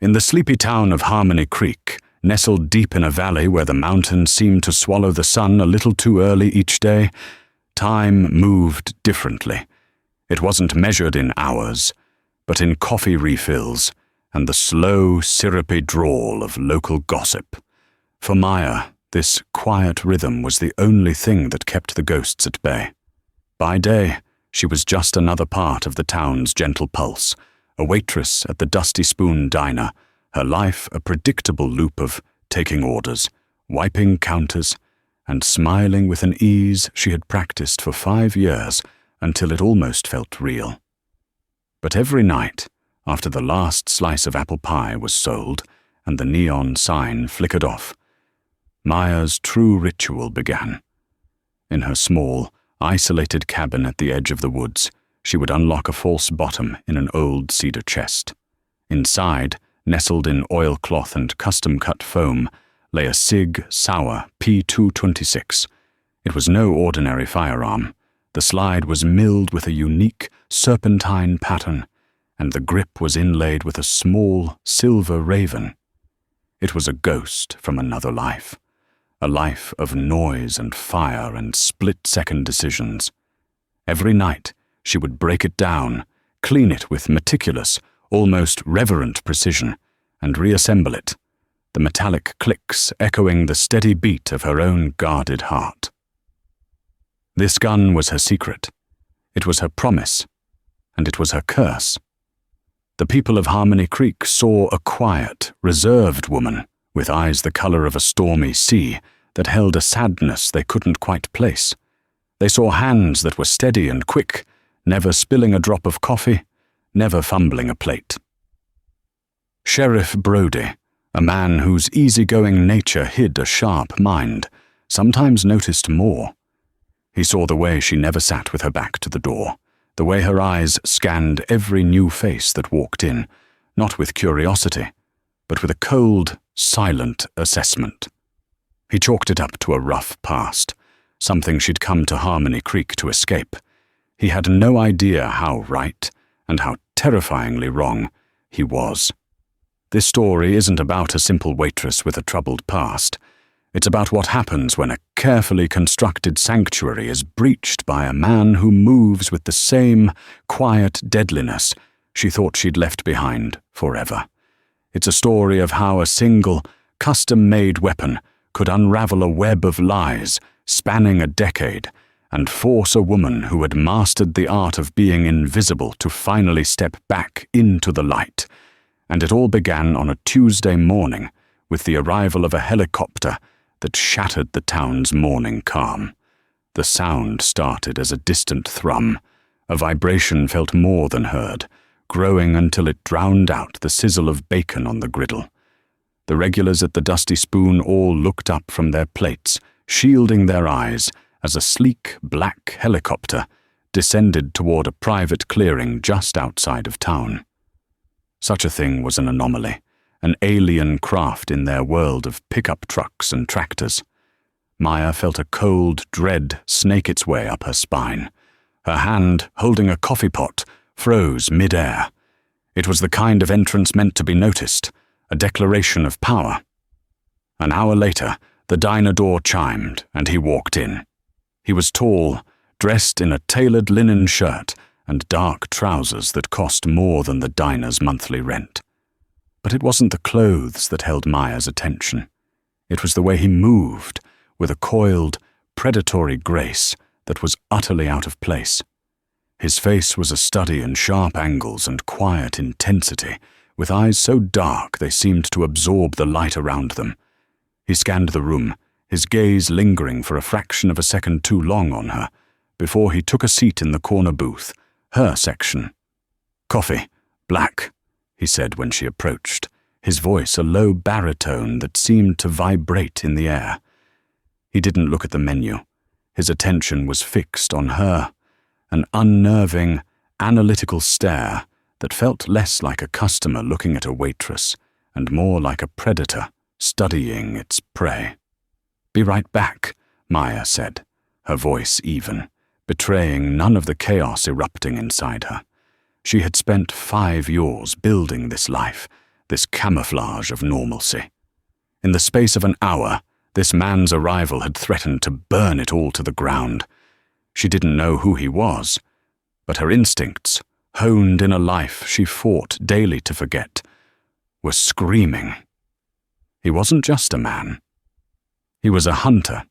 In the sleepy town of Harmony Creek, nestled deep in a valley where the mountains seemed to swallow the sun a little too early each day, time moved differently. It wasn't measured in hours, but in coffee refills and the slow, syrupy drawl of local gossip. For Maya, this quiet rhythm was the only thing that kept the ghosts at bay. By day, she was just another part of the town's gentle pulse, a waitress at the Dusty Spoon diner, her life a predictable loop of taking orders, wiping counters, and smiling with an ease she had practiced for 5 years until it almost felt real. But every night, after the last slice of apple pie was sold and the neon sign flickered off, Maya's true ritual began. In her small, isolated cabin at the edge of the woods, she would unlock a false bottom in an old cedar chest. Inside, nestled in oilcloth and custom-cut foam, lay a Sig Sauer P226. It was no ordinary firearm. The slide was milled with a unique serpentine pattern, and the grip was inlaid with a small silver raven. It was a ghost from another life, a life of noise and fire and split-second decisions. Every night, she would break it down, clean it with meticulous, almost reverent precision, and reassemble it, the metallic clicks echoing the steady beat of her own guarded heart. This gun was her secret. It was her promise, and it was her curse. The people of Harmony Creek saw a quiet, reserved woman with eyes the color of a stormy sea that held a sadness they couldn't quite place. They saw hands that were steady and quick, never spilling a drop of coffee, never fumbling a plate. Sheriff Brody, a man whose easygoing nature hid a sharp mind, sometimes noticed more. He saw the way she never sat with her back to the door, the way her eyes scanned every new face that walked in, not with curiosity, but with a cold, silent assessment. He chalked it up to a rough past, something she'd come to Harmony Creek to escape. He had no idea how right, and how terrifyingly wrong, he was. This story isn't about a simple waitress with a troubled past. It's about what happens when a carefully constructed sanctuary is breached by a man who moves with the same quiet deadliness she thought she'd left behind forever. It's a story of how a single, custom-made weapon could unravel a web of lies spanning a decade and force a woman who had mastered the art of being invisible to finally step back into the light. And it all began on a Tuesday morning with the arrival of a helicopter that shattered the town's morning calm. The sound started as a distant thrum. A vibration felt more than heard, growing until it drowned out the sizzle of bacon on the griddle. The regulars at the Dusty Spoon all looked up from their plates, shielding their eyes, as a sleek black helicopter descended toward a private clearing just outside of town. Such a thing was an anomaly, an alien craft in their world of pickup trucks and tractors. Maya felt a cold dread snake its way up her spine. Her hand, holding a coffee pot, froze mid-air. It was the kind of entrance meant to be noticed, a declaration of power. An hour later, the diner door chimed, and he walked in. He was tall, dressed in a tailored linen shirt and dark trousers that cost more than the diner's monthly rent. But it wasn't the clothes that held Maya's attention. It was the way he moved, with a coiled, predatory grace that was utterly out of place. His face was a study in sharp angles and quiet intensity, with eyes so dark they seemed to absorb the light around them. He scanned the room, his gaze lingering for a fraction of a second too long on her, before he took a seat in the corner booth, her section. "Coffee, black," he said when she approached, his voice a low baritone that seemed to vibrate in the air. He didn't look at the menu. His attention was fixed on her, an unnerving, analytical stare that felt less like a customer looking at a waitress and more like a predator studying its prey. "Be right back," Maya said, her voice even, betraying none of the chaos erupting inside her. She had spent 5 years building this life, this camouflage of normalcy. In the space of an hour, this man's arrival had threatened to burn it all to the ground. She didn't know who he was, but her instincts, honed in a life she fought daily to forget, were screaming. He wasn't just a man. He was a hunter,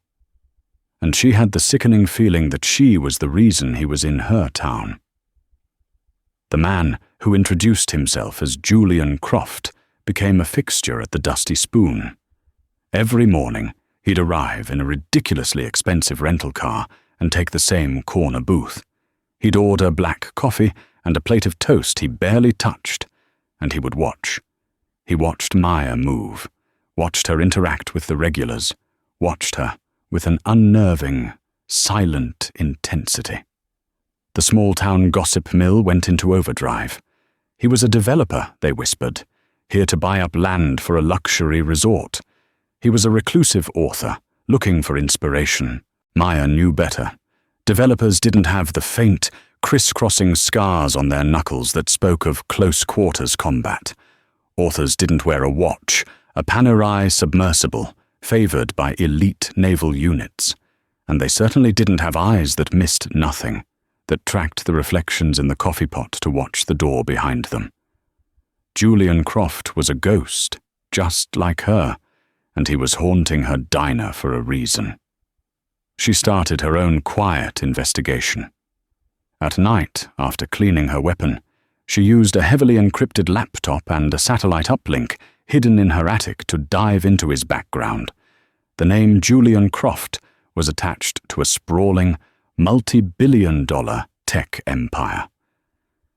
and she had the sickening feeling that she was the reason he was in her town. The man who introduced himself as Julian Croft became a fixture at the Dusty Spoon. Every morning, he'd arrive in a ridiculously expensive rental car and take the same corner booth. He'd order black coffee and a plate of toast he barely touched, and he would watch. He watched Maya move, watched her interact with the regulars, watched her with an unnerving, silent intensity. The small-town gossip mill went into overdrive. He was a developer, they whispered, here to buy up land for a luxury resort. He was a reclusive author, looking for inspiration. Maya knew better. Developers didn't have the faint, crisscrossing scars on their knuckles that spoke of close-quarters combat. Authors didn't wear a watch, a Panerai submersible, favored by elite naval units. And they certainly didn't have eyes that missed nothing, that tracked the reflections in the coffee pot to watch the door behind them. Julian Croft was a ghost, just like her, and he was haunting her diner for a reason. She started her own quiet investigation. At night, after cleaning her weapon, she used a heavily encrypted laptop and a satellite uplink hidden in her attic to dive into his background. The name Julian Croft was attached to a sprawling, multi-billion-dollar tech empire.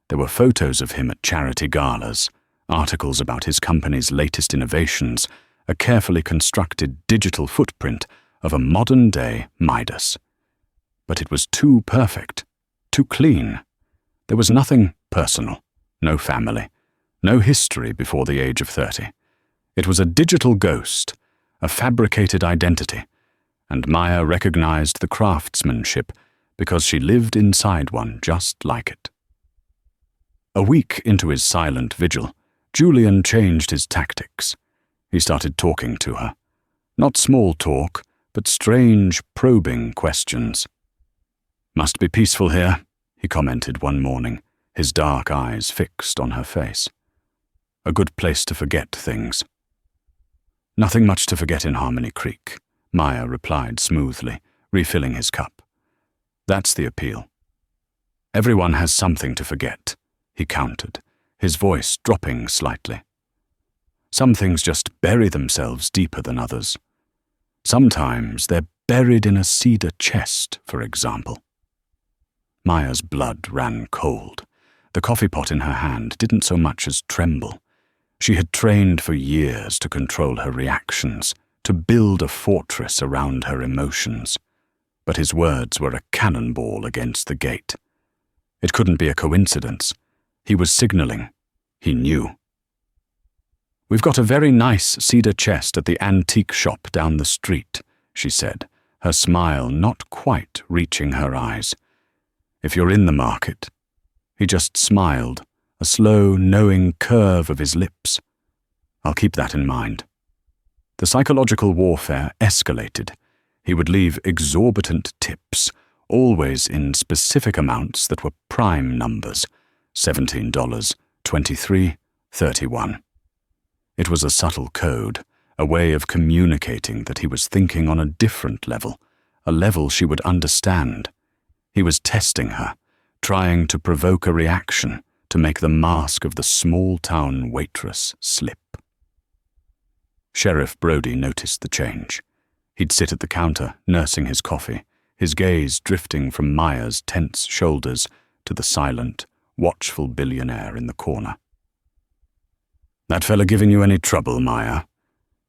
There were photos of him at charity galas, articles about his company's latest innovations, a carefully constructed digital footprint of a modern-day Midas. But it was too perfect, too clean. There was nothing personal, no family, no history before the age of 30. It was a digital ghost, a fabricated identity, and Maya recognized the craftsmanship because she lived inside one just like it. A week into his silent vigil, Julian changed his tactics. He started talking to her. Not small talk, but strange, probing questions. "Must be peaceful here," he commented one morning, his dark eyes fixed on her face. "A good place to forget things." "Nothing much to forget in Harmony Creek," Maya replied smoothly, refilling his cup. "That's the appeal. Everyone has something to forget," he countered, his voice dropping slightly. "Some things just bury themselves deeper than others. Sometimes they're buried in a cedar chest, for example." Maya's blood ran cold. The coffee pot in her hand didn't so much as tremble. She had trained for years to control her reactions, to build a fortress around her emotions. But his words were a cannonball against the gate. It couldn't be a coincidence. He was signaling. He knew. "We've got a very nice cedar chest at the antique shop down the street," she said, her smile not quite reaching her eyes. "If you're in the market." He just smiled, a slow, knowing curve of his lips. "I'll keep that in mind." The psychological warfare escalated. He would leave exorbitant tips, always in specific amounts that were prime numbers: $17, $23, $31. It was a subtle code, a way of communicating that he was thinking on a different level, a level she would understand. He was testing her, trying to provoke a reaction, to make the mask of the small-town waitress slip. Sheriff Brody noticed the change. He'd sit at the counter, nursing his coffee, his gaze drifting from Maya's tense shoulders to the silent, watchful billionaire in the corner. "That fella giving you any trouble, Maya?"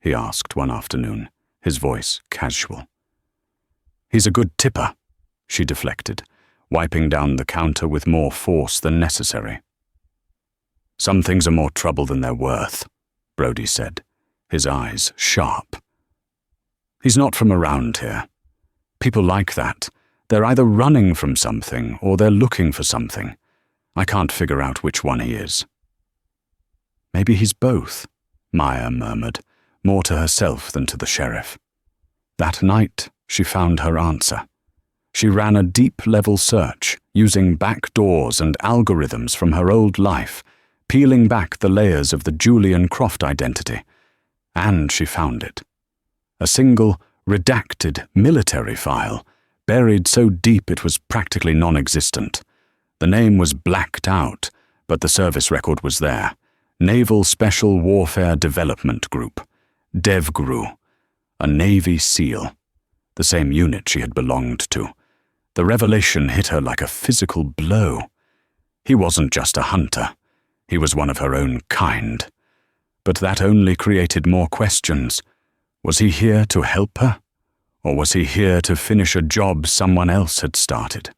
he asked one afternoon, his voice casual. "He's a good tipper," she deflected, wiping down the counter with more force than necessary. "Some things are more trouble than they're worth," Brody said, his eyes sharp. "He's not from around here. People like that. They're either running from something or they're looking for something. I can't figure out which one he is." Maybe he's both, Maya murmured, more to herself than to the sheriff. That night, she found her answer. She ran a deep-level search, using back doors and algorithms from her old life, peeling back the layers of the Julian Croft identity. And she found it. A single, redacted military file, buried so deep it was practically non-existent. The name was blacked out, but the service record was there. Naval Special Warfare Development Group, DevGRU, a Navy SEAL, the same unit she had belonged to. The revelation hit her like a physical blow. He wasn't just a hunter. He was one of her own kind. But that only created more questions. Was he here to help her? Or was he here to finish a job someone else had started?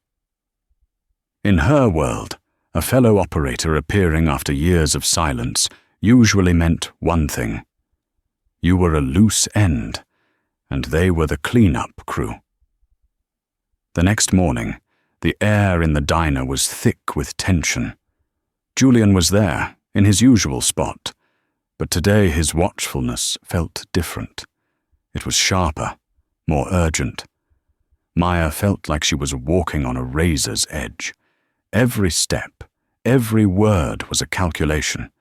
In her world, a fellow operator appearing after years of silence usually meant one thing. You were a loose end, and they were the cleanup crew. The next morning, the air in the diner was thick with tension. Julian was there, in his usual spot, but today his watchfulness felt different. It was sharper, more urgent. Maya felt like she was walking on a razor's edge. Every step, every word was a calculation.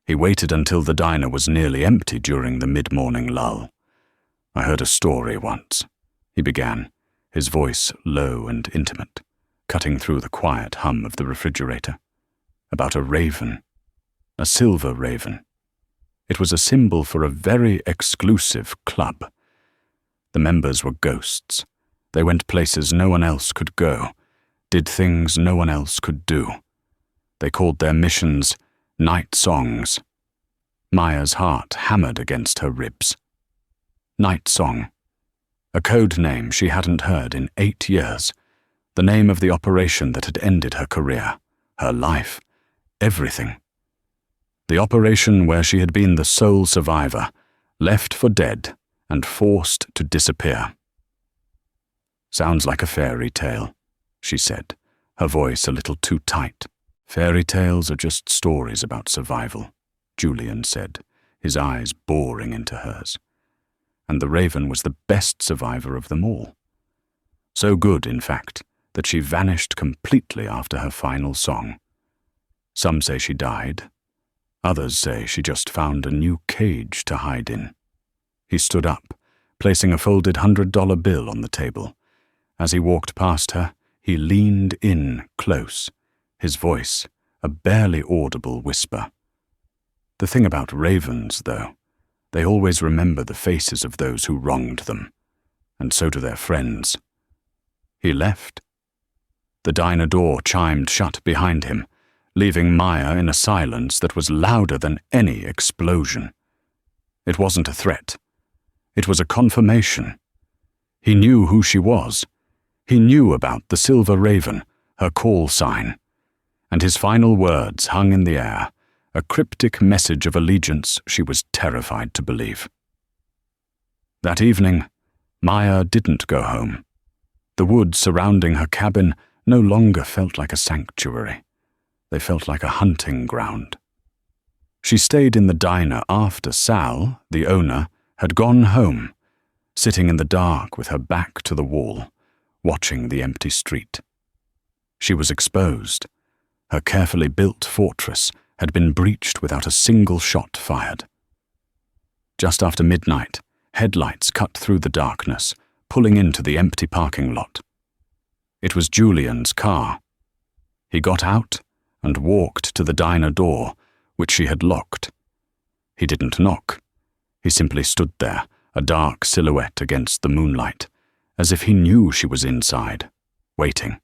He waited until the diner was nearly empty during the mid-morning lull. I heard a story once, he began, his voice low and intimate, cutting through the quiet hum of the refrigerator, about a raven, a silver raven. It was a symbol for a very exclusive club. The members were ghosts. They went places no one else could go, did things no one else could do. They called their missions night songs. Maya's heart hammered against her ribs. Night Song, a code name she hadn't heard in 8 years, the name of the operation that had ended her career, her life, everything. The operation where she had been the sole survivor, left for dead and forced to disappear. Sounds like a fairy tale, she said, her voice a little too tight. Fairy tales are just stories about survival, Julian said, his eyes boring into hers. And the raven was the best survivor of them all. So good, in fact, that she vanished completely after her final song. Some say she died. Others say she just found a new cage to hide in. He stood up, placing a folded $100 bill on the table. As he walked past her, he leaned in close, his voice a barely audible whisper. The thing about ravens, though, they always remember the faces of those who wronged them, and so do their friends. He left. The diner door chimed shut behind him, leaving Maya in a silence that was louder than any explosion. It wasn't a threat. It was a confirmation. He knew who she was. He knew about the silver raven, her call sign. And his final words hung in the air, a cryptic message of allegiance she was terrified to believe. That evening, Maya didn't go home. The woods surrounding her cabin no longer felt like a sanctuary. They felt like a hunting ground. She stayed in the diner after Sal, the owner, had gone home, sitting in the dark with her back to the wall, watching the empty street. She was exposed. Her carefully built fortress had been breached without a single shot fired. Just after midnight, headlights cut through the darkness, pulling into the empty parking lot. It was Julian's car. He got out and walked to the diner door, which she had locked. He didn't knock. He simply stood there, a dark silhouette against the moonlight, as if he knew she was inside, waiting.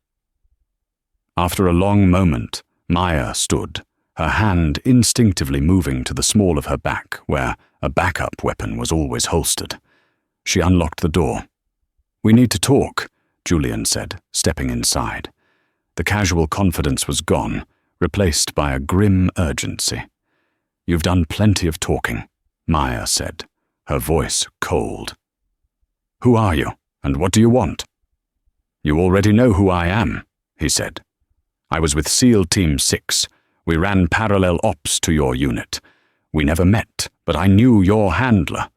After a long moment, Maya stood, her hand instinctively moving to the small of her back, where a backup weapon was always holstered. She unlocked the door. "We need to talk," Julian said, stepping inside. The casual confidence was gone, replaced by a grim urgency. "You've done plenty of talking," Maya said, her voice cold. "Who are you, and what do you want?" "You already know who I am," he said. "I was with SEAL Team 6. We ran parallel ops to your unit. We never met, but I knew your handler.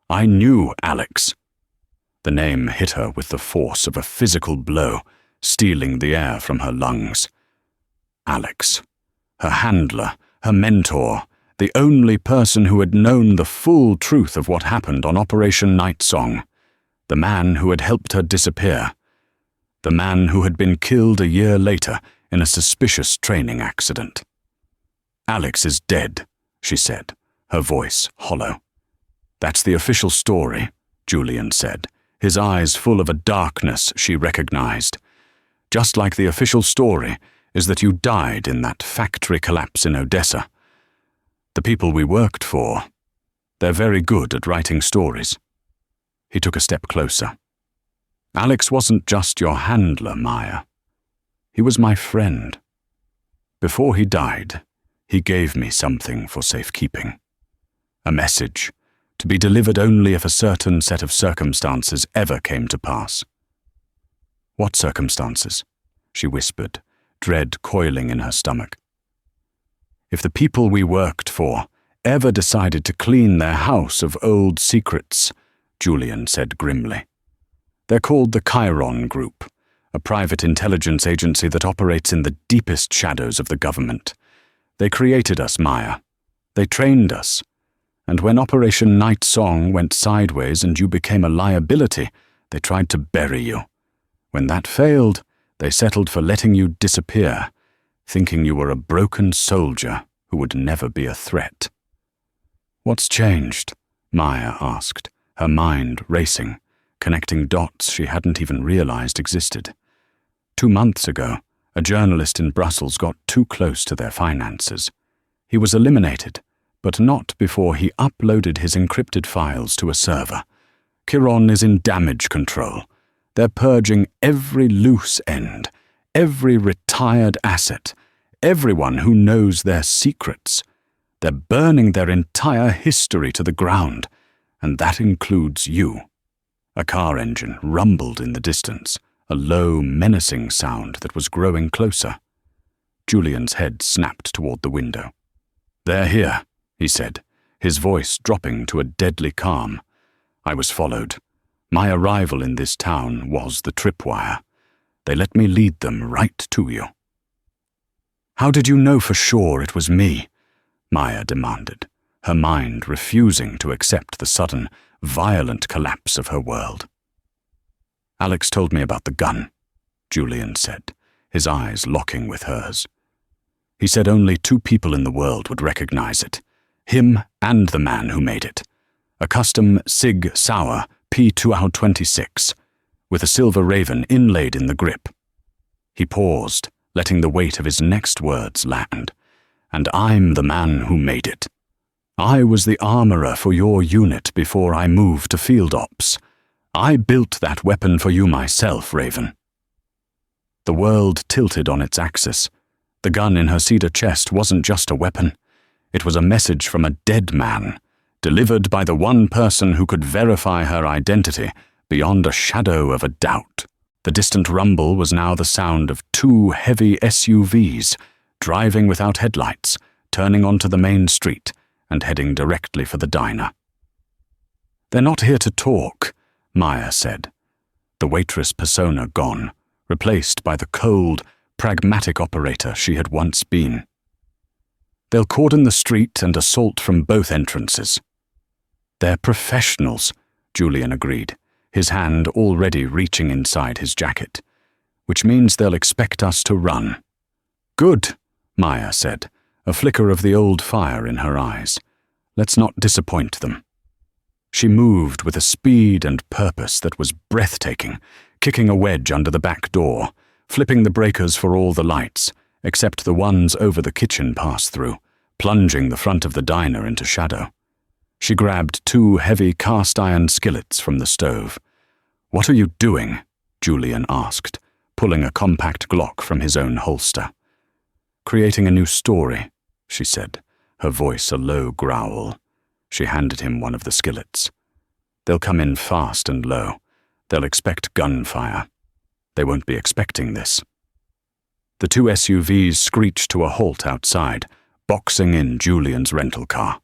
I knew Alex." The name hit her with the force of a physical blow, stealing the air from her lungs. Alex. Her handler, her mentor, the only person who had known the full truth of what happened on Operation Night Song. The man who had helped her disappear. The man who had been killed a year later in a suspicious training accident. "Alex is dead," she said, her voice hollow. "That's the official story," Julian said, his eyes full of a darkness she recognized. "Just like the official story is that you died in that factory collapse in Odessa. The people we worked for, they're very good at writing stories." He took a step closer. "Alex wasn't just your handler, Maya. He was my friend. Before he died, he gave me something for safekeeping. A message, to be delivered only if a certain set of circumstances ever came to pass." "What circumstances?" she whispered, dread coiling in her stomach. "If the people we worked for ever decided to clean their house of old secrets," Julian said grimly. "They're called the Chiron Group, a private intelligence agency that operates in the deepest shadows of the government. They created us, Maya. They trained us. And when Operation Night Song went sideways and you became a liability, they tried to bury you. When that failed, they settled for letting you disappear, thinking you were a broken soldier who would never be a threat." "What's changed?" Maya asked, her mind racing, connecting dots she hadn't even realized existed. 2 months ago, a journalist in Brussels got too close to their finances. He was eliminated, but not before he uploaded his encrypted files to a server. Chiron is in damage control. They're purging every loose end, every retired asset, everyone who knows their secrets. They're burning their entire history to the ground, and that includes you." A car engine rumbled in the distance, a low, menacing sound that was growing closer. Julian's head snapped toward the window. "They're here," he said, his voice dropping to a deadly calm. "I was followed. My arrival in this town was the tripwire. They let me lead them right to you." "How did you know for sure it was me?" Maya demanded, her mind refusing to accept the sudden, violent collapse of her world. "Alex told me about the gun," Julian said, his eyes locking with hers. "He said only 2 people in the world would recognize it, him and the man who made it. A custom Sig Sauer P226, with a silver raven inlaid in the grip." He paused, letting the weight of his next words land. "And I'm the man who made it. I was the armorer for your unit before I moved to field ops. I built that weapon for you myself, Raven." The world tilted on its axis. The gun in her cedar chest wasn't just a weapon. It was a message from a dead man, delivered by the one person who could verify her identity beyond a shadow of a doubt. The distant rumble was now the sound of 2 heavy SUVs, driving without headlights, turning onto the main street, and heading directly for the diner. "They're not here to talk," Maya said, the Waitress persona gone, replaced by the cold, pragmatic operator she had once been. "They'll cordon the street and assault from both entrances." "They're professionals," Julian agreed, his hand already reaching inside his jacket. "Which means they'll expect us to run." "Good," Maya said, a flicker of the old fire in her eyes. "Let's not disappoint them." She moved with a speed and purpose that was breathtaking, kicking a wedge under the back door, flipping the breakers for all the lights, except the ones over the kitchen pass-through, plunging the front of the diner into shadow. She grabbed 2 heavy cast-iron skillets from the stove. "What are you doing?" Julian asked, pulling a compact Glock from his own holster. "Creating a new story," she said, her voice a low growl. She handed him one of the skillets. "They'll come in fast and low. They'll expect gunfire. They won't be expecting this." The 2 SUVs screeched to a halt outside, boxing in Julian's rental car.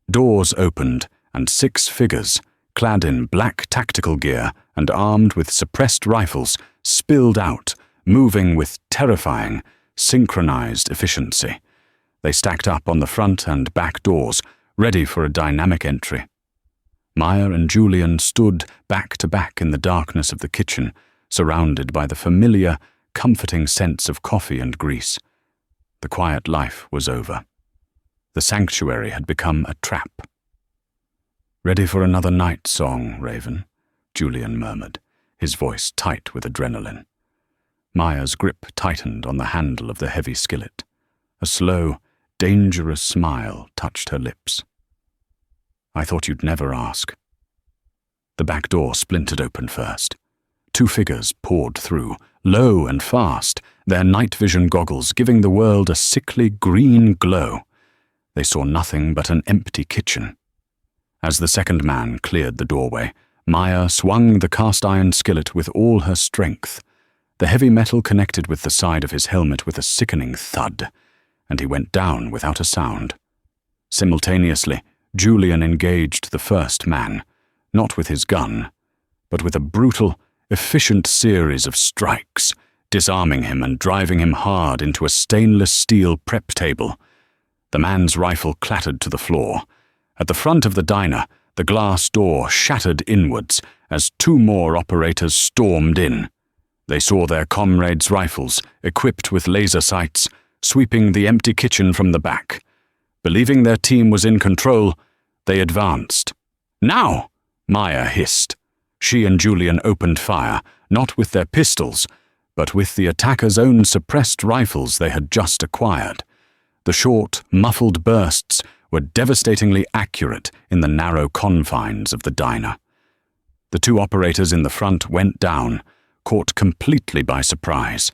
Doors opened, and 6 figures, clad in black tactical gear and armed with suppressed rifles, spilled out, moving with terrifying, synchronized efficiency. They stacked up on the front and back doors, ready for a dynamic entry. Maya and Julian stood back to back in the darkness of the kitchen, surrounded by the familiar, comforting sense of coffee and grease. The quiet life was over. The sanctuary had become a trap. "Ready for another night song, Raven?" Julian murmured, his voice tight with adrenaline. Maya's grip tightened on the handle of the heavy skillet. A slow, dangerous smile touched her lips. "I thought you'd never ask." The back door splintered open first. 2 figures poured through, low and fast, their night vision goggles giving the world a sickly green glow. They saw nothing but an empty kitchen. As the second man cleared the doorway, Maya swung the cast-iron skillet with all her strength. The heavy metal connected with the side of his helmet with a sickening thud, and he went down without a sound. Simultaneously, Julian engaged the first man, not with his gun, but with a brutal, efficient series of strikes, disarming him and driving him hard into a stainless steel prep table. The man's rifle clattered to the floor. At the front of the diner, the glass door shattered inwards as 2 more operators stormed in. They saw their comrades' rifles, equipped with laser sights, sweeping the empty kitchen from the back. Believing their team was in control, they advanced. "Now!" Maya hissed. She and Julian opened fire, not with their pistols, but with the attackers' own suppressed rifles they had just acquired. The short, muffled bursts were devastatingly accurate in the narrow confines of the diner. The 2 operators in the front went down, caught completely by surprise,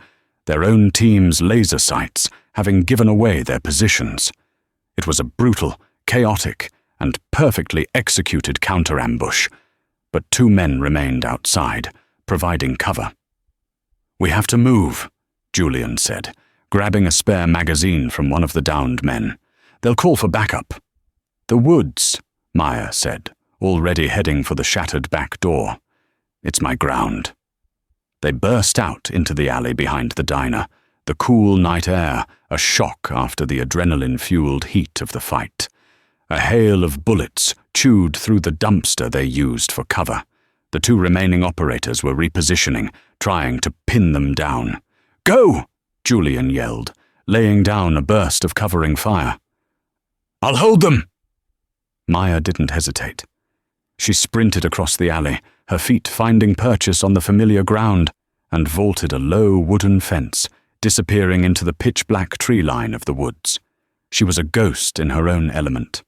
their own team's laser sights having given away their positions. It was a brutal, chaotic, and perfectly executed counter-ambush, but 2 men remained outside, providing cover. "We have to move," Julian said, grabbing a spare magazine from one of the downed men. "They'll call for backup." "The woods," Maya said, already heading for the shattered back door. "It's my ground." They burst out into the alley behind the diner, the cool night air a shock after the adrenaline-fueled heat of the fight. A hail of bullets chewed through the dumpster they used for cover. The 2 remaining operators were repositioning, trying to pin them down. "Go!" Julian yelled, laying down a burst of covering fire. "I'll hold them!" Maya didn't hesitate. She sprinted across the alley, her feet finding purchase on the familiar ground, and vaulted a low wooden fence, disappearing into the pitch-black tree line of the woods. She was a ghost in her own element.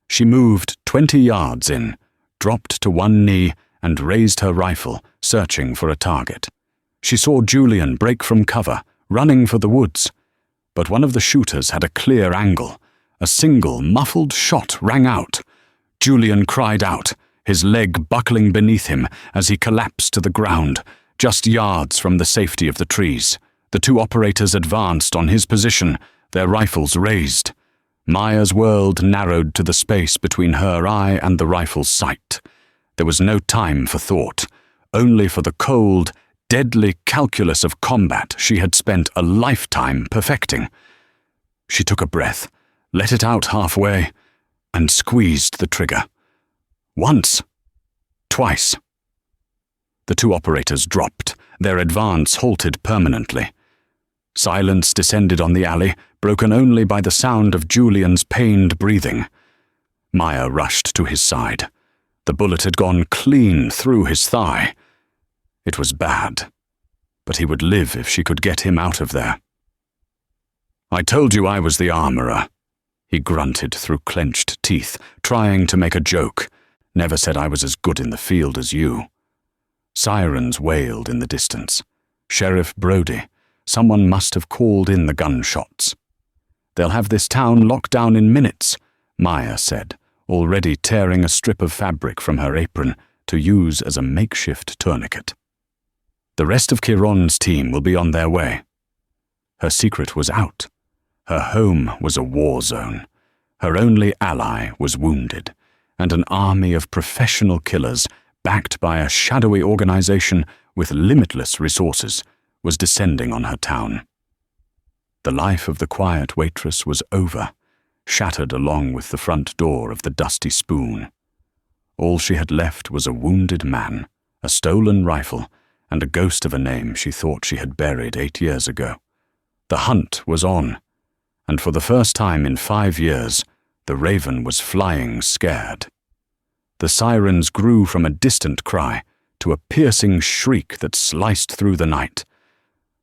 She moved 20 yards in, dropped to one knee, and raised her rifle, searching for a target. She saw Julian break from cover, running for the woods. But one of the shooters had a clear angle. A single, muffled shot rang out. Julian cried out, his leg buckling beneath him as he collapsed to the ground, just yards from the safety of the trees. The 2 operators advanced on his position, their rifles raised. Maya's world narrowed to the space between her eye and the rifle's sight. There was no time for thought, only for the cold, deadly calculus of combat she had spent a lifetime perfecting. She took a breath, let it out halfway, and squeezed the trigger. Once. Twice. The 2 operators dropped, their advance halted permanently. Silence descended on the alley, broken only by the sound of Julian's pained breathing. Maya rushed to his side. The bullet had gone clean through his thigh. It was bad, but he would live if she could get him out of there. "I told you I was the armorer," he grunted through clenched teeth, trying to make a joke. "Never said I was as good in the field as you." Sirens wailed in the distance. Sheriff Brody. Someone must have called in the gunshots. "They'll have this town locked down in minutes," Maya said, already tearing a strip of fabric from her apron to use as a makeshift tourniquet. "The rest of Chiron's team will be on their way." Her secret was out. Her home was a war zone. Her only ally was wounded, and an army of professional killers, backed by a shadowy organization with limitless resources, was descending on her town. The life of the quiet waitress was over, shattered along with the front door of the Dusty Spoon. All she had left was a wounded man, a stolen rifle, and a ghost of a name she thought she had buried 8 years ago. The hunt was on, and for the first time in 5 years, the raven was flying scared. The sirens grew from a distant cry to a piercing shriek that sliced through the night.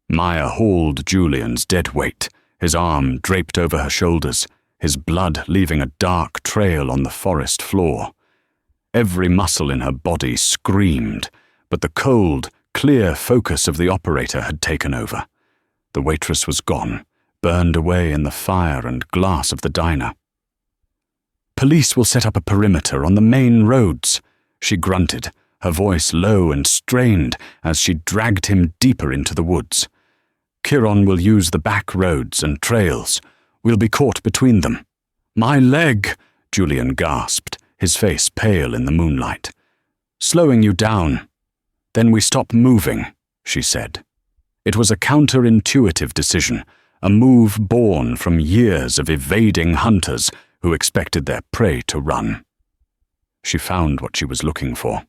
Maya hauled Julian's dead weight, his arm draped over her shoulders, his blood leaving a dark trail on the forest floor. Every muscle in her body screamed, but the cold, clear focus of the operator had taken over. The waitress was gone, burned away in the fire and glass of the diner. "Police will set up a perimeter on the main roads," she grunted, her voice low and strained as she dragged him deeper into the woods. "Chiron will use the back roads and trails. We'll be caught between them." "My leg!" Julian gasped, his face pale in the moonlight. "Slowing you down. Then we stop moving," she said. It was a counterintuitive decision, a move born from years of evading hunters who expected their prey to run. She found what she was looking for,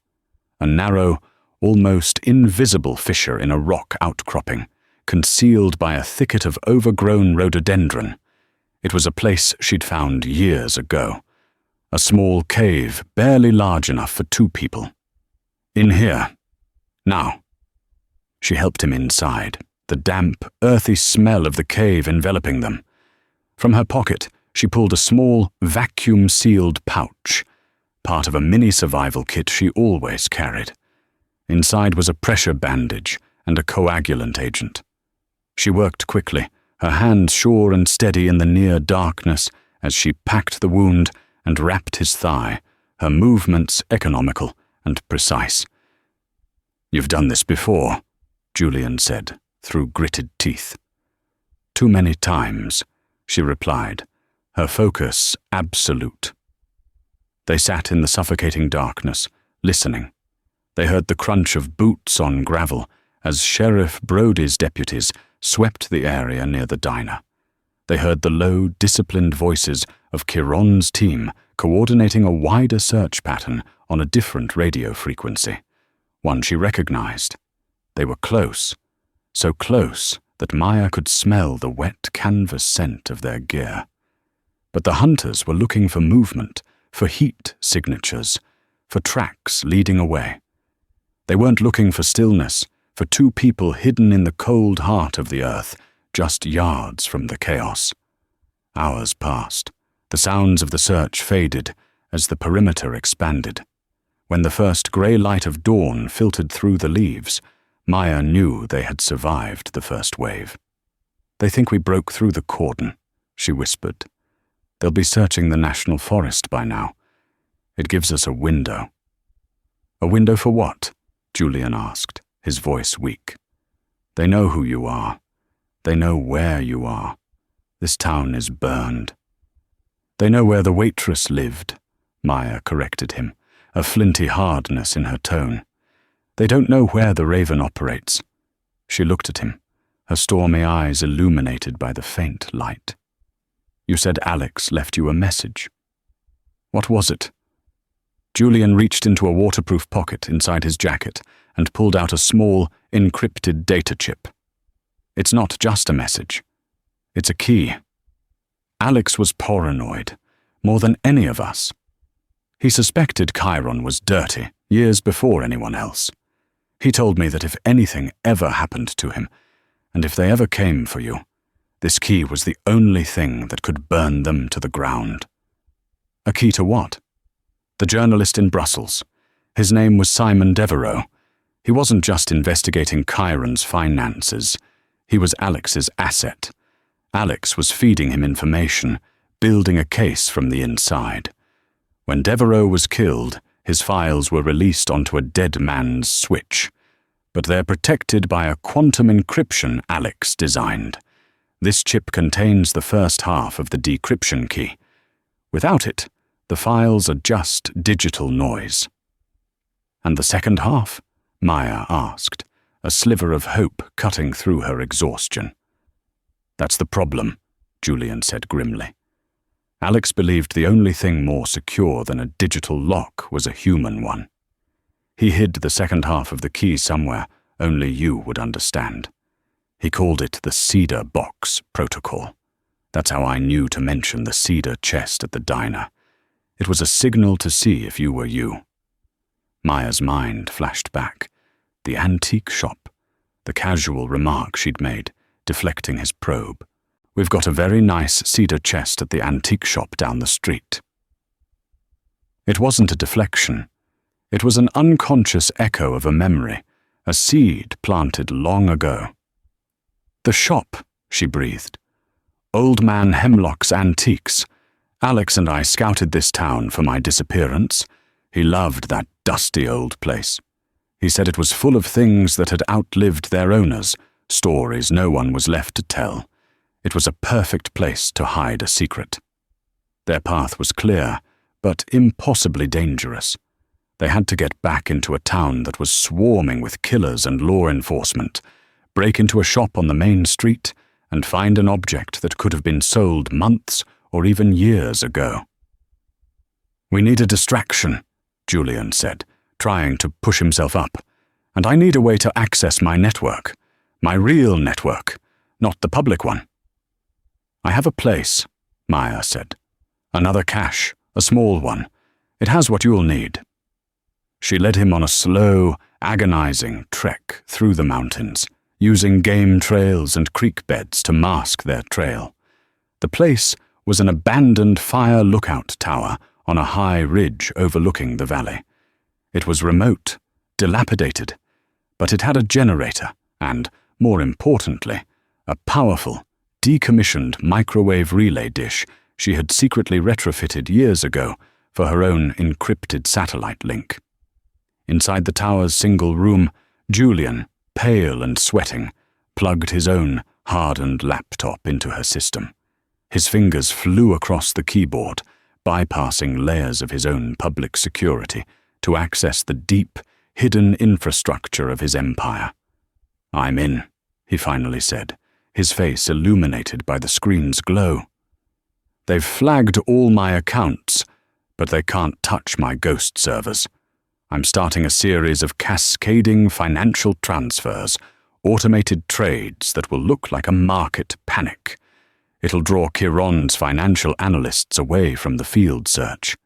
a narrow, almost invisible fissure in a rock outcropping, concealed by a thicket of overgrown rhododendron. It was a place she'd found years ago, a small cave barely large enough for 2 people. "In here. Now." She helped him inside, the damp, earthy smell of the cave enveloping them. From her pocket, she pulled a small, vacuum-sealed pouch, part of a mini survival kit she always carried. Inside was a pressure bandage and a coagulant agent. She worked quickly, her hands sure and steady in the near darkness as she packed the wound and wrapped his thigh, her movements economical and precise. "You've done this before," Julian said, through gritted teeth. "Too many times," she replied, her focus absolute. They sat in the suffocating darkness, listening. They heard the crunch of boots on gravel as Sheriff Brody's deputies swept the area near the diner. They heard the low, disciplined voices of Chiron's team coordinating a wider search pattern on a different radio frequency, one she recognized. They were close, so close that Maya could smell the wet canvas scent of their gear. But the hunters were looking for movement, for heat signatures, for tracks leading away. They weren't looking for stillness, for 2 people hidden in the cold heart of the earth, just yards from the chaos. Hours passed. The sounds of the search faded as the perimeter expanded. When the first grey light of dawn filtered through the leaves, Maya knew they had survived the first wave. "They think we broke through the cordon," she whispered. "They'll be searching the national forest by now. It gives us a window." "A window for what?" Julian asked, his voice weak. "They know who you are. They know where you are. This town is burned." "They know where the waitress lived," Maya corrected him, a flinty hardness in her tone. "They don't know where the raven operates." She looked at him, her stormy eyes illuminated by the faint light. "You said Alex left you a message. What was it?" Julian reached into a waterproof pocket inside his jacket and pulled out a small, encrypted data chip. "It's not just a message. It's a key. Alex was paranoid, more than any of us. He suspected Chiron was dirty years before anyone else. He told me that if anything ever happened to him, and if they ever came for you, this key was the only thing that could burn them to the ground." "A key to what?" "The journalist in Brussels. His name was Simon Devereaux. He wasn't just investigating Chiron's finances. He was Alex's asset. Alex was feeding him information, building a case from the inside. When Devereaux was killed, his files were released onto a dead man's switch. But they're protected by a quantum encryption Alex designed. This chip contains the first half of the decryption key. Without it, the files are just digital noise. And the second half? Maya asked, a sliver of hope cutting through her exhaustion. That's the problem, Julian said grimly. Alex believed the only thing more secure than a digital lock was a human one. He hid the second half of the key somewhere only you would understand. He called it the Cedar Box Protocol. That's how I knew to mention the cedar chest at the diner. It was a signal to see if you were you. Maya's mind flashed back. The antique shop. The casual remark she'd made, deflecting his probe. We've got a very nice cedar chest at the antique shop down the street. It wasn't a deflection. It was an unconscious echo of a memory, a seed planted long ago. The shop, she breathed. Old Man Hemlock's Antiques. Alex and I scouted this town for my disappearance. He loved that dusty old place. He said it was full of things that had outlived their owners, stories no one was left to tell. It was a perfect place to hide a secret. Their path was clear, but impossibly dangerous. They had to get back into a town that was swarming with killers and law enforcement, break into a shop on the main street, and find an object that could have been sold months or even years ago. We need a distraction, Julian said, trying to push himself up. And I need a way to access my network. My real network, not the public one. I have a place, Maya said. Another cache, a small one. It has what you'll need. She led him on a slow, agonizing trek through the mountains, using game trails and creek beds to mask their trail. The place was an abandoned fire lookout tower on a high ridge overlooking the valley. It was remote, dilapidated, but it had a generator and, more importantly, a powerful, decommissioned microwave relay dish she had secretly retrofitted years ago for her own encrypted satellite link. Inside the tower's single room, Julian, pale and sweating, plugged his own hardened laptop into her system. His fingers flew across the keyboard, bypassing layers of his own public security to access the deep, hidden infrastructure of his empire. I'm in, he finally said, his face illuminated by the screen's glow. They've flagged all my accounts, but they can't touch my ghost servers. I'm starting a series of cascading financial transfers, automated trades that will look like a market panic. It'll draw Chiron's financial analysts away from the field search.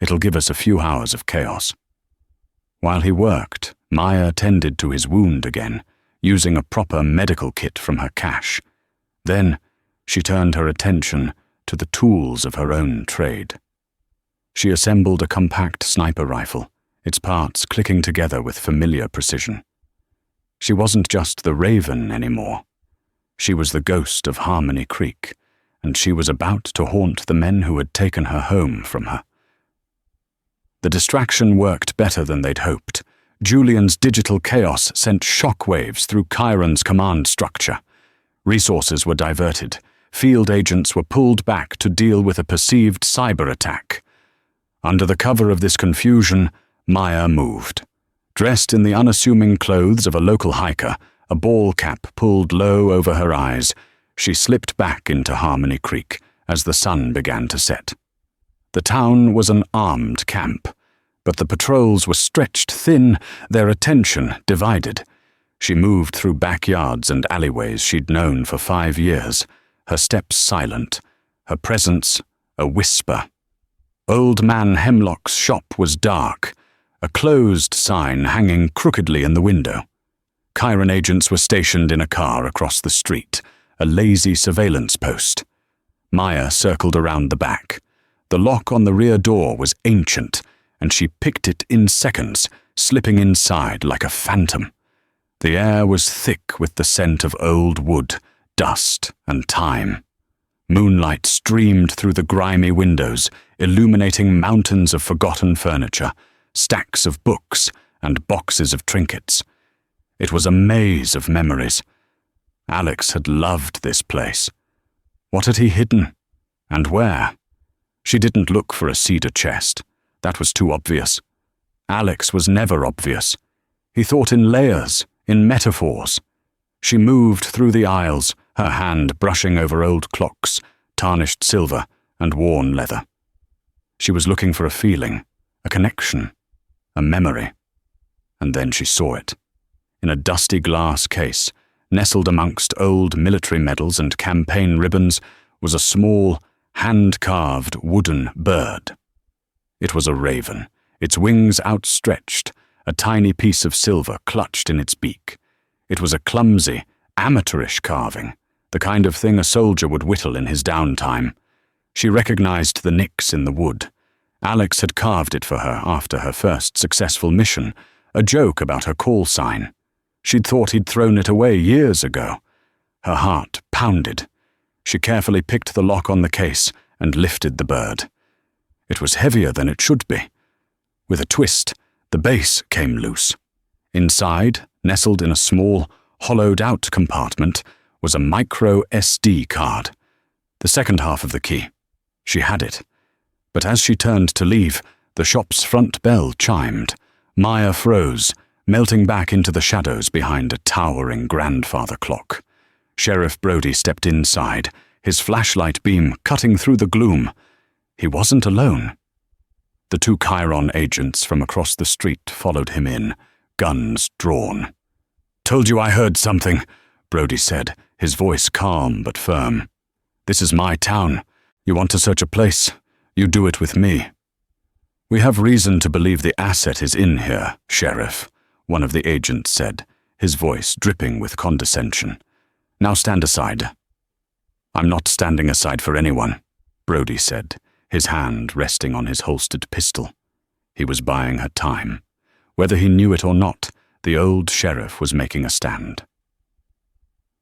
It'll give us a few hours of chaos. While he worked, Maya tended to his wound again, using a proper medical kit from her cache. Then she turned her attention to the tools of her own trade. She assembled a compact sniper rifle, its parts clicking together with familiar precision. She wasn't just the Raven anymore. She was the ghost of Harmony Creek, and she was about to haunt the men who had taken her home from her. The distraction worked better than they'd hoped. Julian's digital chaos sent shockwaves through Chiron's command structure. Resources were diverted. Field agents were pulled back to deal with a perceived cyber attack. Under the cover of this confusion, Maya moved. Dressed in the unassuming clothes of a local hiker, a ball cap pulled low over her eyes, she slipped back into Harmony Creek as the sun began to set. The town was an armed camp, but the patrols were stretched thin, their attention divided. She moved through backyards and alleyways she'd known for 5 years, her steps silent, her presence a whisper. Old Man Hemlock's shop was dark, a closed sign hanging crookedly in the window. Chiron agents were stationed in a car across the street, a lazy surveillance post. Maya circled around the back. The lock on the rear door was ancient, and she picked it in seconds, slipping inside like a phantom. The air was thick with the scent of old wood, dust, and time. Moonlight streamed through the grimy windows, illuminating mountains of forgotten furniture, stacks of books, and boxes of trinkets. It was a maze of memories. Alex had loved this place. What had he hidden? And where? She didn't look for a cedar chest. That was too obvious. Alex was never obvious. He thought in layers, in metaphors. She moved through the aisles, her hand brushing over old clocks, tarnished silver, and worn leather. She was looking for a feeling, a connection, a memory. And then she saw it. In a dusty glass case, nestled amongst old military medals and campaign ribbons, was a small, hand-carved wooden bird. It was a raven, its wings outstretched, a tiny piece of silver clutched in its beak. It was a clumsy, amateurish carving, the kind of thing a soldier would whittle in his downtime. She recognized the nicks in the wood. Alex had carved it for her after her first successful mission, a joke about her call sign. She'd thought he'd thrown it away years ago. Her heart pounded. She carefully picked the lock on the case and lifted the bird. It was heavier than it should be. With a twist, the base came loose. Inside, nestled in a small, hollowed-out compartment, was a micro SD card. The second half of the key. She had it. But as she turned to leave, the shop's front bell chimed. Maya froze, melting back into the shadows behind a towering grandfather clock. Sheriff Brody stepped inside, his flashlight beam cutting through the gloom. He wasn't alone. The two Chiron agents from across the street followed him in, guns drawn. "Told you I heard something," Brody said, his voice calm but firm. "This is my town. You want to search a place? You do it with me." "We have reason to believe the asset is in here, Sheriff," one of the agents said, his voice dripping with condescension. "Now stand aside." "I'm not standing aside for anyone," Brody said, his hand resting on his holstered pistol. He was buying her time. Whether he knew it or not, the old sheriff was making a stand.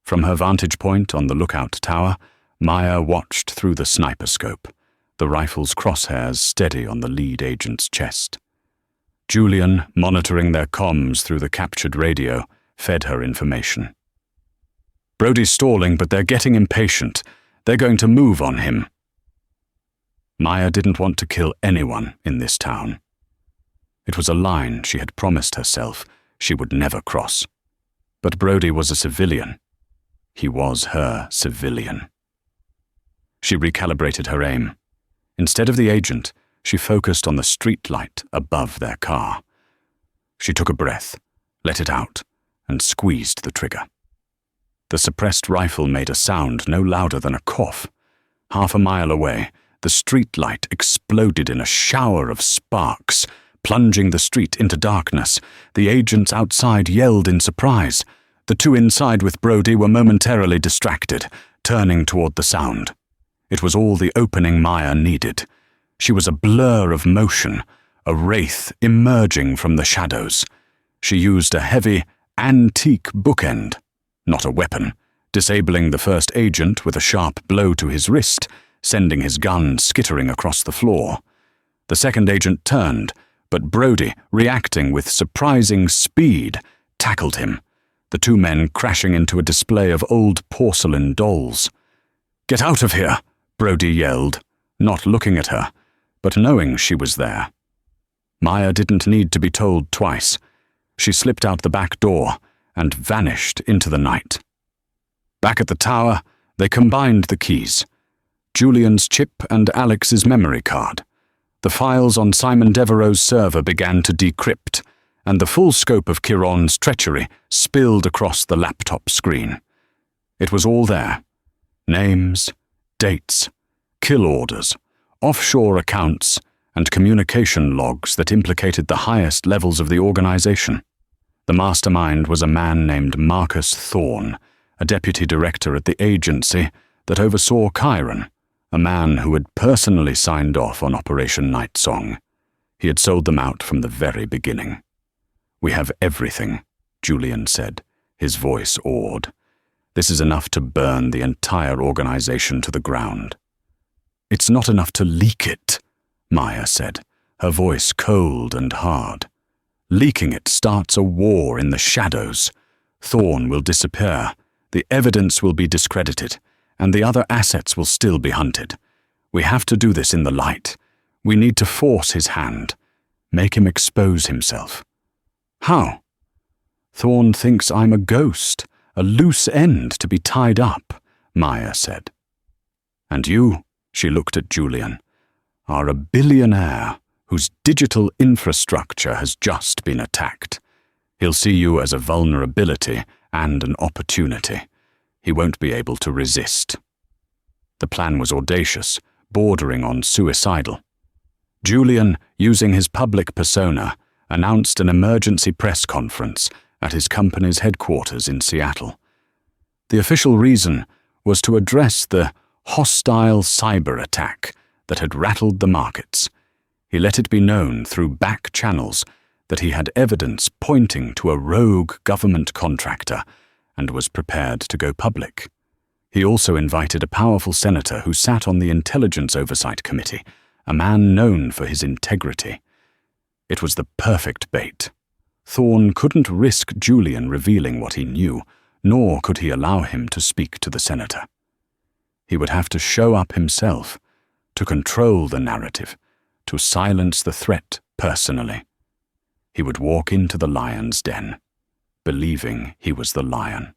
From her vantage point on the lookout tower, Maya watched through the sniper scope, the rifle's crosshairs steady on the lead agent's chest. Julian, monitoring their comms through the captured radio, fed her information. "Brody's stalling, but they're getting impatient. They're going to move on him." Maya didn't want to kill anyone in this town. It was a line she had promised herself she would never cross. But Brody was a civilian. He was her civilian. She recalibrated her aim. Instead of the agent, she focused on the streetlight above their car. She took a breath, let it out, and squeezed the trigger. The suppressed rifle made a sound no louder than a cough. Half a mile away, the streetlight exploded in a shower of sparks, plunging the street into darkness. The agents outside yelled in surprise. The two inside with Brody were momentarily distracted, turning toward the sound. It was all the opening Maya needed. She was a blur of motion, a wraith emerging from the shadows. She used a heavy, antique bookend, not a weapon, disabling the first agent with a sharp blow to his wrist, sending his gun skittering across the floor. The second agent turned, but Brody, reacting with surprising speed, tackled him, the two men crashing into a display of old porcelain dolls. "Get out of here!" Brody yelled, not looking at her, but knowing she was there. Maya didn't need to be told twice. She slipped out the back door and vanished into the night. Back at the tower, they combined the keys. Julian's chip and Alex's memory card. The files on Simon Devereaux's server began to decrypt, and the full scope of Chiron's treachery spilled across the laptop screen. It was all there. Names, dates, kill orders, offshore accounts, and communication logs that implicated the highest levels of the organization. The mastermind was a man named Marcus Thorne, a deputy director at the agency that oversaw Chiron, a man who had personally signed off on Operation Night Song. He had sold them out from the very beginning. "We have everything," Julian said, his voice awed. "This is enough to burn the entire organization to the ground." "It's not enough to leak it," Maya said, her voice cold and hard. "Leaking it starts a war in the shadows. Thorne will disappear, the evidence will be discredited, and the other assets will still be hunted. We have to do this in the light. We need to force his hand. Make him expose himself." "How?" "Thorne thinks I'm a ghost, a loose end to be tied up," Maya said. "And you," she looked at Julian, "are a billionaire whose digital infrastructure has just been attacked. He'll see you as a vulnerability and an opportunity. He won't be able to resist." The plan was audacious, bordering on suicidal. Julian, using his public persona, announced an emergency press conference at his company's headquarters in Seattle. The official reason was to address the hostile cyber attack that had rattled the markets. He let it be known through back channels that he had evidence pointing to a rogue government contractor and was prepared to go public. He also invited a powerful senator who sat on the Intelligence Oversight Committee, a man known for his integrity. It was the perfect bait. Thorne couldn't risk Julian revealing what he knew, nor could he allow him to speak to the senator. He would have to show up himself, to control the narrative, to silence the threat personally. He would walk into the lion's den, believing he was the lion.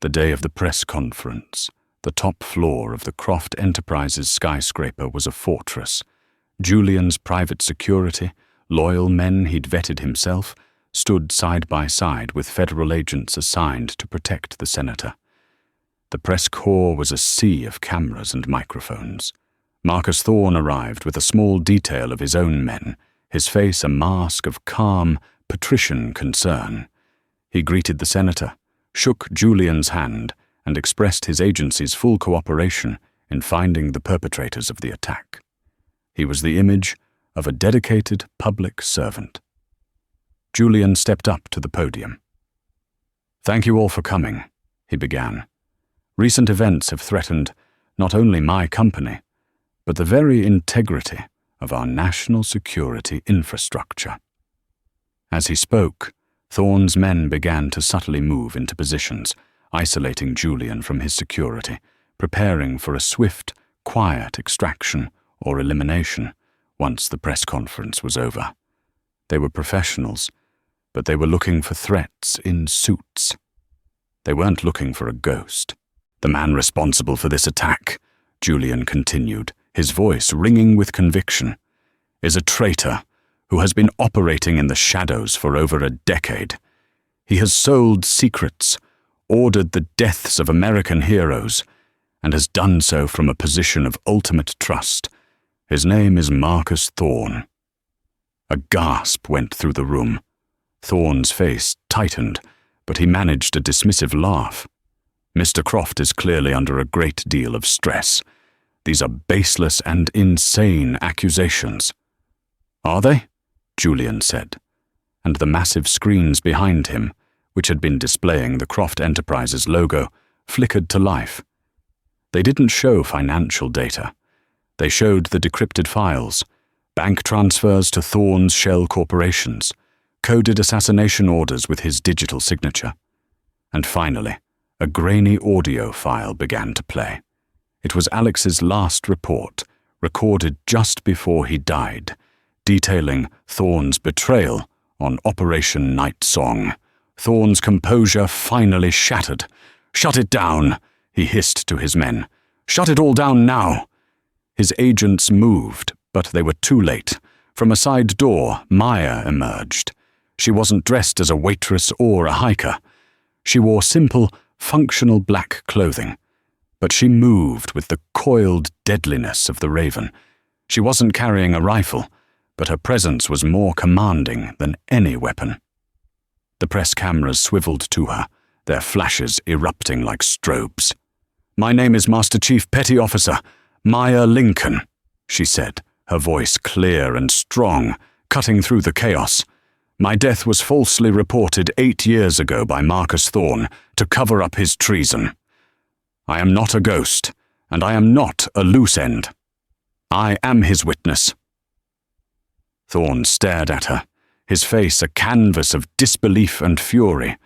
The day of the press conference, the top floor of the Croft Enterprises skyscraper was a fortress. Julian's private security, loyal men he'd vetted himself, stood side by side with federal agents assigned to protect the senator. The press corps was a sea of cameras and microphones. Marcus Thorne arrived with a small detail of his own men, his face a mask of calm, patrician concern. He greeted the senator, shook Julian's hand, and expressed his agency's full cooperation in finding the perpetrators of the attack. He was the image of a dedicated public servant. Julian stepped up to the podium. "Thank you all for coming," he began. "Recent events have threatened not only my company, but the very integrity of our national security infrastructure." As he spoke, Thorne's men began to subtly move into positions, isolating Julian from his security, preparing for a swift, quiet extraction or elimination once the press conference was over. They were professionals, but they were looking for threats in suits. They weren't looking for a ghost. "The man responsible for this attack," Julian continued, his voice ringing with conviction, "is a traitor who has been operating in the shadows for over a decade. He has sold secrets, ordered the deaths of American heroes, and has done so from a position of ultimate trust. His name is Marcus Thorne." A gasp went through the room. Thorne's face tightened, but he managed a dismissive laugh. "Mr. Croft is clearly under a great deal of stress. These are baseless and insane accusations." "Are they?" Julian said, and the massive screens behind him, which had been displaying the Croft Enterprises logo, flickered to life. They didn't show financial data. They showed the decrypted files, bank transfers to Thorne's shell corporations, coded assassination orders with his digital signature. And finally, a grainy audio file began to play. It was Alex's last report, recorded just before he died, detailing Thorne's betrayal on Operation Night Song. Thorne's composure finally shattered. "Shut it down," he hissed to his men. "Shut it all down now." His agents moved, but they were too late. From a side door, Maya emerged. She wasn't dressed as a waitress or a hiker. She wore simple, functional black clothing, but she moved with the coiled deadliness of the raven. She wasn't carrying a rifle, but her presence was more commanding than any weapon. The press cameras swiveled to her, their flashes erupting like strobes. "My name is Master Chief Petty Officer Maya Lincoln," she said, her voice clear and strong, cutting through the chaos. "My death was falsely reported 8 years ago by Marcus Thorne to cover up his treason. I am not a ghost, and I am not a loose end. I am his witness." Thorne stared at her, his face a canvas of disbelief and fury.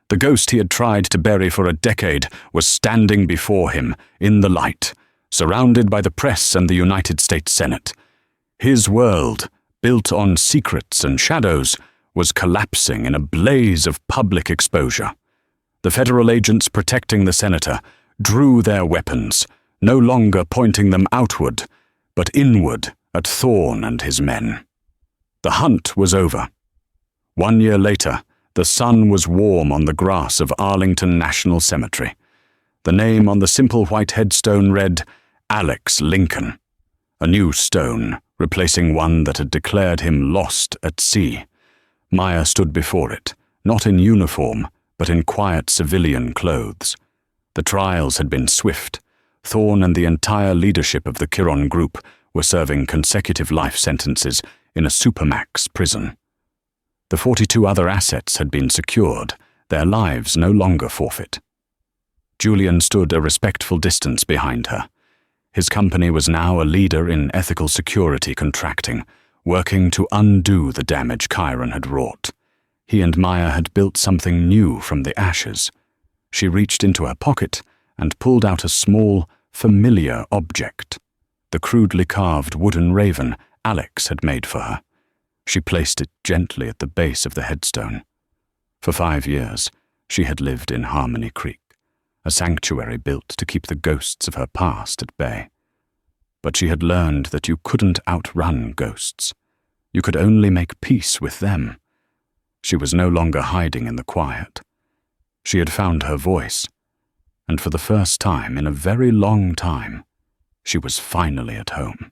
The ghost he had tried to bury for a decade was standing before him, in the light, surrounded by the press and the United States Senate. His world, built on secrets and shadows, was collapsing in a blaze of public exposure. The federal agents protecting the senator drew their weapons, no longer pointing them outward, but inward at Thorne and his men. The hunt was over. 1 year later, the sun was warm on the grass of Arlington National Cemetery. The name on the simple white headstone read, Alex Lincoln, a new stone, replacing one that had declared him lost at sea. Maya stood before it, not in uniform, but in quiet civilian clothes. The trials had been swift. Thorne and the entire leadership of the Chiron Group were serving consecutive life sentences in a supermax prison. The 42 other assets had been secured, their lives no longer forfeit. Julian stood a respectful distance behind her. His company was now a leader in ethical security contracting, working to undo the damage Chiron had wrought. He and Maya had built something new from the ashes. She reached into her pocket and pulled out a small, familiar object, the crudely carved wooden raven Alex had made for her. She placed it gently at the base of the headstone. For 5 years, she had lived in Harmony Creek, a sanctuary built to keep the ghosts of her past at bay. But she had learned that you couldn't outrun ghosts. You could only make peace with them. She was no longer hiding in the quiet. She had found her voice, and for the first time in a very long time, she was finally at home.